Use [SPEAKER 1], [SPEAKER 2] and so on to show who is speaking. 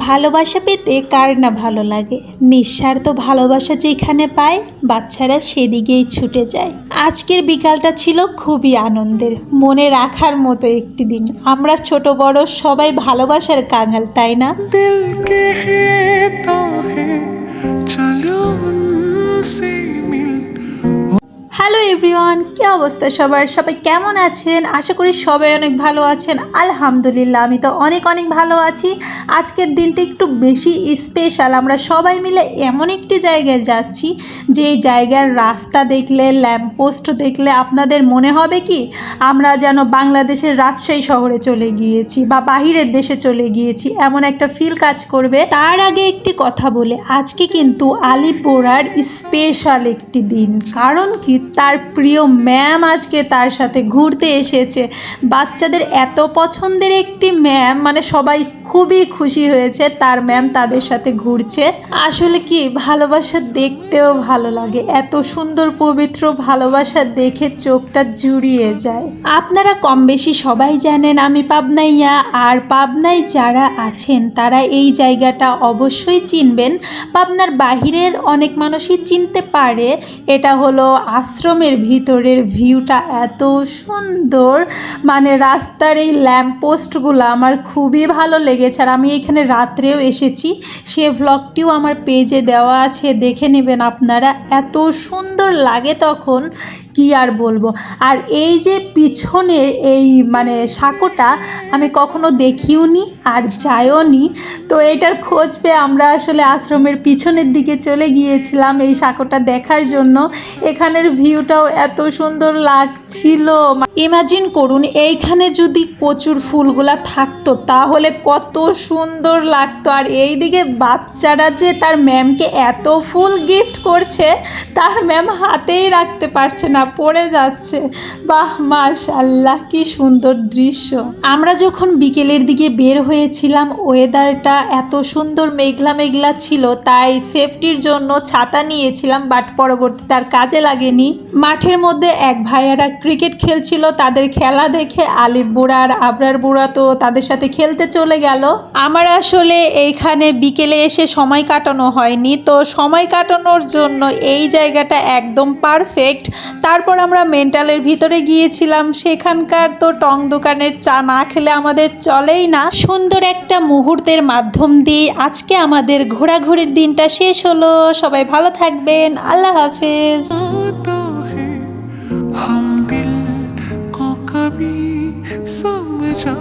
[SPEAKER 1] ভালোবাসা পেতে কার না ভালো লাগে। নিঃস্বার্থ ভালোবাসা যেখানে পায় বাচ্চারা সেদিকেই ছুটে যায়। আজকের বিকালটা ছিল খুবই আনন্দের, মনে রাখার মতো একটি দিন। আমরা ছোট বড় সবাই ভালোবাসার কাঙাল, তাই না?
[SPEAKER 2] দিল कहता है चलो उनसे मिल।
[SPEAKER 1] হ্যালো এভরিওয়ান, কি অবস্থা সবার? সবাই কেমন আছেন? আশা করি সবাই অনেক ভালো আছেন। আলহামদুলিল্লাহ, আমি তো অনেক ভালো আছি। আজকের দিনটা একটু বেশি স্পেশাল। আমরা সবাই মিলে এমন একটি জায়গায় যাচ্ছি যে জায়গার রাস্তা দেখলে, ল্যাম্পপোস্ট দেখলে আপনাদের মনে হবে কি আমরা যেন বাংলাদেশের রাজশাহী শহরে চলে গিয়েছি বা বাহিরের দেশে চলে গিয়েছি, এমন একটা ফিল কাজ করবে। তার আগে একটি কথা বলে, আজকে কিন্তু আলিপুরার স্পেশাল একটি দিন। কারণ কি, তার প্রিয় ম্যাম আজকে তার সাথে ঘুরতে এসেছে। বাচ্চাদের এত পছন্দের একটি ম্যাম, মানে সবাই খুবই খুশি হয়েছে তার ম্যাম তাদের সাথে ঘুরছে। আসলে কি, ভালোবাসা দেখতেও ভালো লাগে। এত সুন্দর পবিত্র ভালোবাসা দেখে চোখটা জুড়িয়ে যায়। আপনারা কম বেশি সবাই জানেন আমি পাবনাইয়া, আর পাবনায় যারা আছেন তারা এই জায়গাটা অবশ্যই চিনবেন। পাবনার বাহিরের অনেক মানুষই চিনতে পারে। এটা হলো আশ্রমের ভিতরের ভিউটা এত সুন্দর, মানে রাস্তার এই ল্যাম্পপোস্টগুলো আমার খুবই ভালো লেগেছে। আর আমি এখানে রাত্রেও এসেছি, সে ভ্লগটিও আমার পেজে দেওয়া আছে, দেখে নেবেন আপনারা। এত সুন্দর লাগে তখন, কি আর বলবো। আর এই যে পিছনের এই মানে সাঁকোটা আমি কখনো দেখিও নি আর যাইও নি, তো এটার খোঁজ পেয়ে আমরা আসলে আশ্রমের পিছনের দিকে চলে গিয়েছিলাম এই সাঁকোটা দেখার জন্য। এখানের ভিউটাও এত সুন্দর লাগছিল। ইমাজিন করুন, এইখানে যদি কচুর ফুলগুলা থাকতো তাহলে কত সুন্দর লাগতো। আর এইদিকে বাচ্চারা যে তার ম্যামকে এত ফুল গিফট করছে, তার ম্যাম হাতেই রাখতে পারছে না, পড়ে যাচ্ছে। বাহ, মাশাআল্লাহ, কি সুন্দর দৃশ্য। আমরা যখন বিকেলের দিকে বের হয়েছিলাম, ওয়েদারটা এত সুন্দর মেঘলা মেঘলা ছিল, তাই সেফটির জন্য ছাতা নিয়েছিলাম, বাট পরবর্তীতে আর কাজে লাগেনি। মাঠের মধ্যে এক ভাইয়ারা ক্রিকেট খেলছিল, তাদের খেলা দেখে আলিফ বুড়া আর আবরার বুড়া তো তাদের সাথে খেলতে চলে গেল। আমার আসলে এইখানে বিকেলে এসে সময় কাটানো হয়নি, তো সময় কাটানোর জন্য এই জায়গাটা একদম পারফেক্ট। তারপর আমরা মেন্টালের ভিতরে গিয়েছিলাম, সেখানকার তো টং দোকানের চা না খেলে আমাদের চলেই না। সুন্দর একটা মুহূর্তের মাধ্যম দিয়ে আজকে আমাদের ঘোরাঘুরির দিনটা শেষ হলো। সবাই ভালো থাকবেন, আল্লাহ হাফেজ।
[SPEAKER 2] हम दिल को कभी समझा